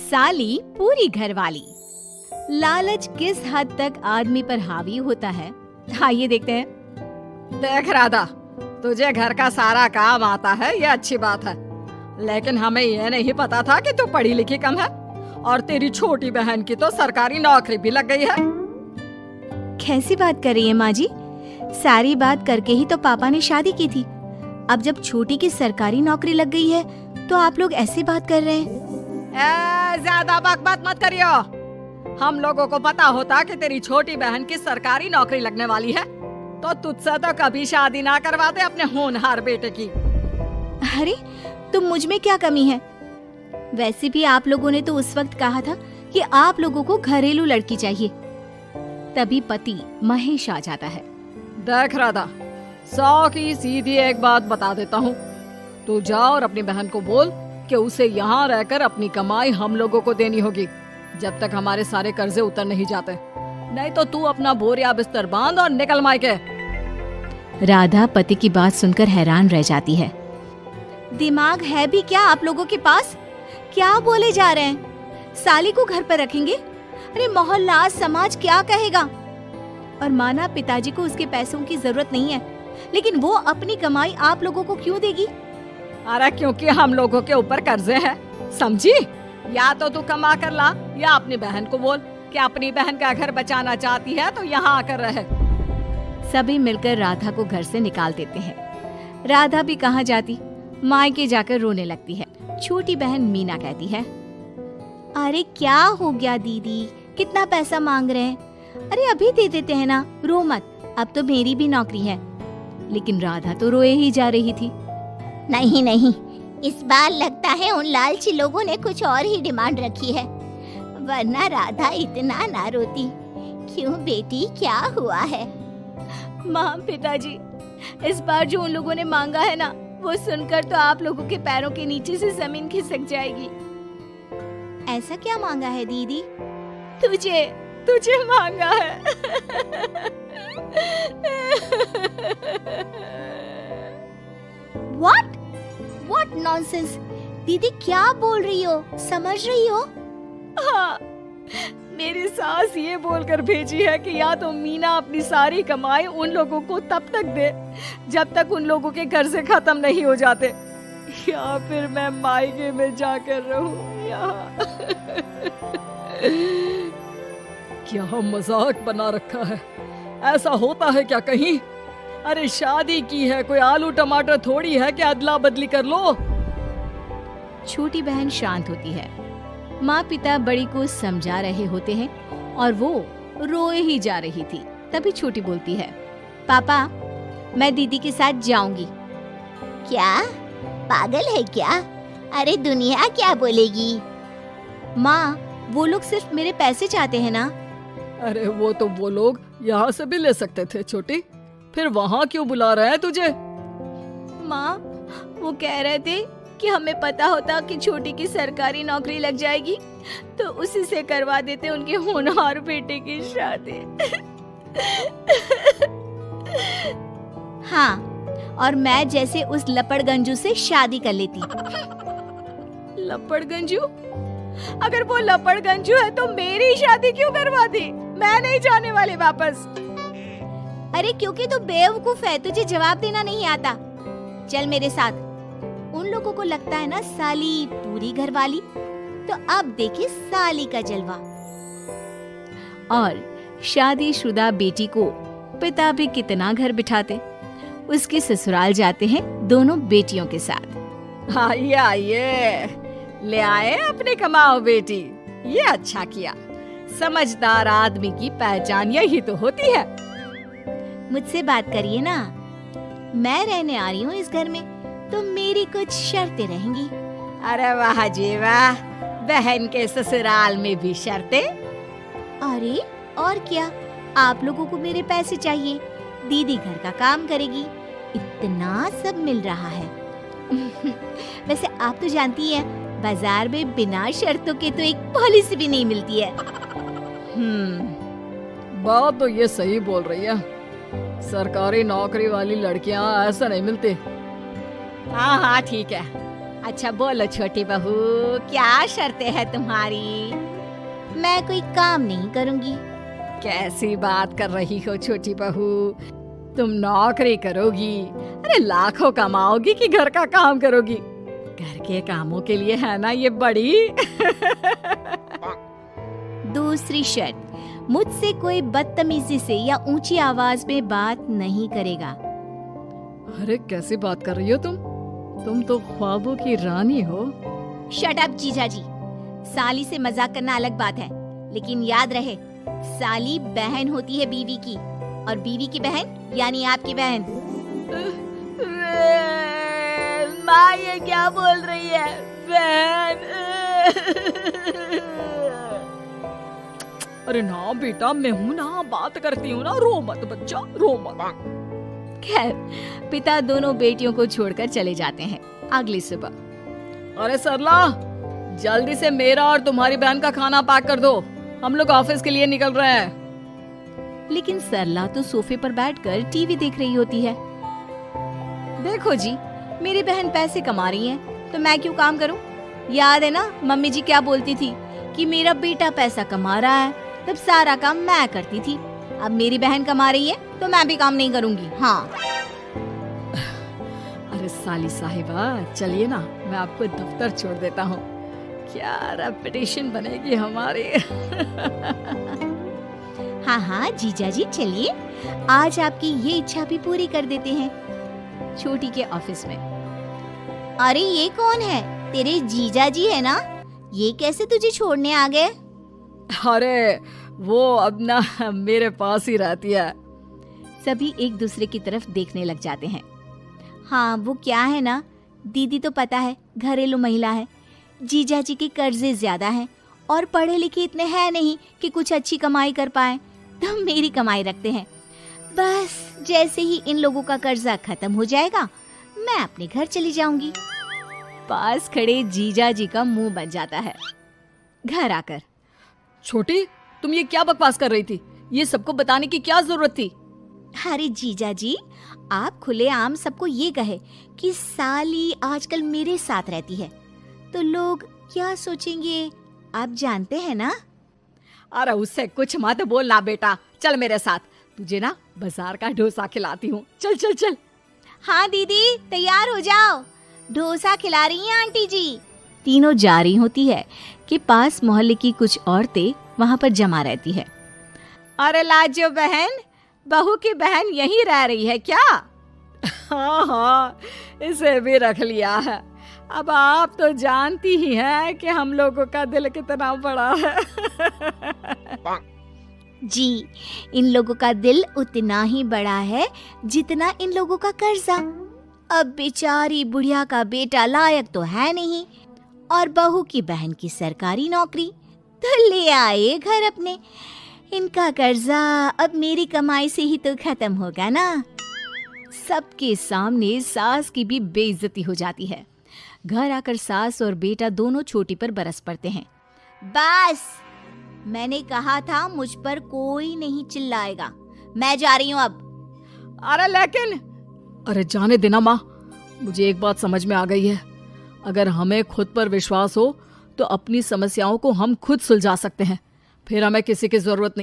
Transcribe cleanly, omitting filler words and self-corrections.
साली पूरी घरवाली। लालच किस हद तक आदमी पर हावी होता है, आइए देखते हैं। देख राधा, तुझे घर का सारा काम आता है, ये अच्छी बात है, लेकिन हमें ये नहीं पता था कि तू पढ़ी लिखी कम है और तेरी छोटी बहन की तो सरकारी नौकरी भी लग गई है। कैसी बात कर रही है माँ जी? सारी बात करके ही तो पापा ने शादी की थी। अब जब छोटी की सरकारी नौकरी लग गई है तो आप लोग ऐसी बात कर रहे हैं। ज्यादा बकबक मत करियो। हम लोगों को पता होता कि तेरी छोटी बहन की सरकारी नौकरी लगने वाली है तो तुझसे तो कभी शादी ना करवाते अपने होनहार बेटे की। अरे तुम मुझ में क्या कमी है? वैसे भी आप लोगों ने तो उस वक्त कहा था कि आप लोगों को घरेलू लड़की चाहिए। तभी पति महेश आ जाता है। देख राधा, 100 की सीधी एक बात बता देता हूँ, तू जा और अपनी बहन को बोल कि उसे यहाँ रहकर अपनी कमाई हम लोगों को देनी होगी जब तक हमारे सारे कर्जे उतर नहीं जाते, नहीं तो तू अपना बोरिया बिस्तर बांध और निकल मायके। राधा पति की बात सुनकर हैरान रह जाती है। दिमाग है भी क्या आप लोगों के पास? क्या बोले जा रहे हैं? साली को घर पर रखेंगे? अरे मोहल्ला समाज क्या कहेगा? और माना पिताजी को उसके पैसों की जरूरत नहीं है, लेकिन वो अपनी कमाई आप लोगों को क्यों देगी? अरे क्योंकि हम लोगों के ऊपर कर्जे हैं, समझी? या तो तू कमा कर ला या अपनी बहन को बोल कि अपनी बहन का घर बचाना चाहती है तो यहाँ आकर रहे। सभी मिलकर राधा को घर से निकाल देते हैं। राधा भी कहाँ जाती, मायके जाकर रोने लगती है। छोटी बहन मीना कहती है, अरे क्या हो गया दीदी, कितना पैसा मांग रहे हैं? अरे अभी दे देते हैं ना, रो मत, अब तो मेरी भी नौकरी है। लेकिन राधा तो रोए ही जा रही थी। नहीं नहीं, इस बार लगता है उन लालची लोगों ने कुछ और ही डिमांड रखी है, वरना राधा इतना ना रोती। क्यों बेटी, क्या हुआ है? माँ पिताजी, इस बार जो उन लोगों ने मांगा है ना, वो सुनकर तो आप लोगों के पैरों के नीचे से जमीन खिसक जाएगी। ऐसा क्या मांगा है दीदी? तुझे तुझे मांगा है। What? What nonsense? दीदी क्या बोल रही हो, समझ रही हो? हाँ, मेरी सास ये बोलकर भेजी है कि या तो मीना अपनी सारी कमाई उन लोगों को तब तक दे जब तक उन लोगों के कर्जे खत्म नहीं हो जाते, या फिर मैं मायके में जाकर रहूं यहाँ। क्या मजाक बना रखा है? ऐसा होता है क्या कहीं? अरे शादी की है, कोई आलू टमाटर थोड़ी है कि अदला बदली कर लो। छोटी बहन शांत होती है। माँ पिता बड़ी को समझा रहे होते हैं और वो रोए ही जा रही थी। तभी छोटी बोलती है, पापा मैं दीदी के साथ जाऊंगी। क्या पागल है क्या? अरे दुनिया क्या बोलेगी? माँ वो लोग सिर्फ मेरे पैसे चाहते हैं ना। अरे वो लोग यहाँ से भी ले सकते थे छोटी, फिर वहाँ क्यों बुला रहे हैं तुझे? माँ वो कह रहे थे कि हमें पता होता कि छोटी की सरकारी नौकरी लग जाएगी तो उसी से करवा देते उनके होनहार बेटे की शादी। हाँ, और मैं जैसे उस लपड़गंजू से शादी कर लेती। लपड़गंजू? अगर वो लपड़गंजू है तो मेरी शादी क्यों करवा दी? मैं नहीं जाने वाली वापस। अरे क्योंकि तू बेवकूफ है, तुझे जवाब देना नहीं आता। चल मेरे साथ। उन लोगों को लगता है ना साली पूरी घरवाली, तो अब देखे साली का जलवा। और शादीशुदा बेटी को पिता भी कितना घर बिठाते। उसके ससुराल जाते हैं दोनों बेटियों के साथ। आइए आइए, ले आए अपनी कमाओ बेटी, ये अच्छा किया। समझदार आदमी की पहचान यही तो होती है। मुझसे बात करिए ना, मैं रहने आ रही हूँ इस घर में, तो मेरी कुछ शर्तें रहेंगी। अरे वाह जी वाह, बहन के ससुराल में भी शर्तें? अरे और क्या, आप लोगों को मेरे पैसे चाहिए, दीदी घर का काम करेगी, इतना सब मिल रहा है। वैसे आप तो जानती हैं, बाजार में बिना शर्तों के तो एक पॉलिसी भी नहीं मिलती है। बात तो ये सही बोल रही है, सरकारी नौकरी वाली लड़कियां ऐसा नहीं मिलती। हाँ हाँ ठीक है, अच्छा बोलो छोटी बहू, क्या शर्तें हैं तुम्हारी? मैं कोई काम नहीं करूंगी। कैसी बात कर रही हो छोटी बहू, तुम नौकरी करोगी? अरे लाखों कमाओगी कि घर का काम करोगी? घर के कामों के लिए है ना ये बड़ी। दूसरी शर्त, मुझसे कोई बदतमीजी से या ऊंची आवाज में बात नहीं करेगा। अरे कैसी बात कर रही हो तुम तो ख्वाबों की रानी हो। शट अप जीजा जी। साली से मजाक करना अलग बात है, लेकिन याद रहे साली बहन होती है बीवी की, और बीवी की बहन यानी आपकी बहन। माँ ये क्या बोल रही है? बहन। अरे ना बेटा, मैं हूँ ना, बात करती हूँ ना, रो मत बच्चा, रो मत। खैर, पिता दोनों बेटियों को छोड़कर चले जाते हैं। अगली सुबह, अरे सरला, जल्दी से मेरा और तुम्हारी बहन का खाना पैक कर दो, हम लोग ऑफिस के लिए निकल रहे हैं। लेकिन सरला तो सोफे पर बैठकर टीवी देख रही होती है। देखो जी, मेरी बहन पैसे कमा रही है तो मैं क्यों काम करूं? याद है ना मम्मी जी क्या बोलती थी कि मेरा बेटा पैसा कमा रहा है, तब सारा काम मैं करती थी। अब मेरी बहन कमा रही है तो मैं भी काम नहीं करूंगी। हाँ। अरे साली साहिबा, चलिए ना, मैं आपको दफ्तर छोड़ देता हूँ। क्या रेपुटेशन बनेगी हमारी। हाँ हाँ जीजा जी चलिए, आज आपकी ये इच्छा भी पूरी कर देते हैं। छोटी के ऑफिस में, अरे ये कौन है? तेरे जीजा जी है ना? ये कैसे तुझे छोड़ने आ गए? अरे वो अब ना मेरे पास ही रहती है। सभी एक दूसरे की तरफ देखने लग जाते हैं। हाँ वो क्या है ना, दीदी तो पता है घरेलू महिला है, जीजा जी के कर्जे ज्यादा हैं और पढ़े लिखे इतने हैं नहीं कि कुछ अच्छी कमाई कर पाए, तो मेरी कमाई रखते हैं। बस जैसे ही इन लोगों का कर्जा खत्म हो जाएगा मैं अपने घर चली जाऊंगी। पास खड़े जीजा जी का मुंह बन जाता है। घर आकर, छोटी, तुम ये क्या बकवास कर रही थी? ये सबको बताने की क्या जरूरत थी? अरे जीजा जी, आप खुलेआम सबको ये कहे कि साली आजकल मेरे साथ रहती है तो लोग क्या सोचेंगे आप जानते हैं ना। अरे उससे कुछ मत बोलना बेटा, चल मेरे साथ, तुझे ना बाजार का डोसा खिलाती हूँ। चल चल चल। हाँ दीदी तैयार हो जाओ, डोसा खिला रही हैं आंटी जी। तीनों जा रही होती है कि पास मोहल्ले की कुछ औरतें वहां पर जमा रहती है। अरे लाजो बहन, बहू की बहन यहीं रह रही है क्या? हाँ हाँ, इसे भी रख लिया है। अब आप तो जानती ही हैं कि हम लोगों का दिल कितना बड़ा है। जी, इन लोगों का दिल उतना ही बड़ा है जितना इन लोगों का कर्जा। अब बेचारी बुढ़िया का बेटा लायक तो है नहीं और बहू की बहन की सरकारी नौकरी, तो ले आए घर अपने। इनका कर्जा अब मेरी कमाई से ही तो खत्म होगा ना। सबके सामने सास की भी बेइज्जती हो जाती है। घर आकर सास और बेटा दोनों छोटी पर बरस पड़ते हैं। बस, मैंने कहा था मुझ पर कोई नहीं चिल्लाएगा। मैं जा रही हूँ अब। अरे लेकिन, अरे जाने देना माँ, मुझे एक बात समझ में आ गई है। अगर हमें खुद पर विश्वास हो तो अपनी समस्याओं को हम खुद सुलझा सकते हैं, फिर हमें किसी की जरूरत नहीं।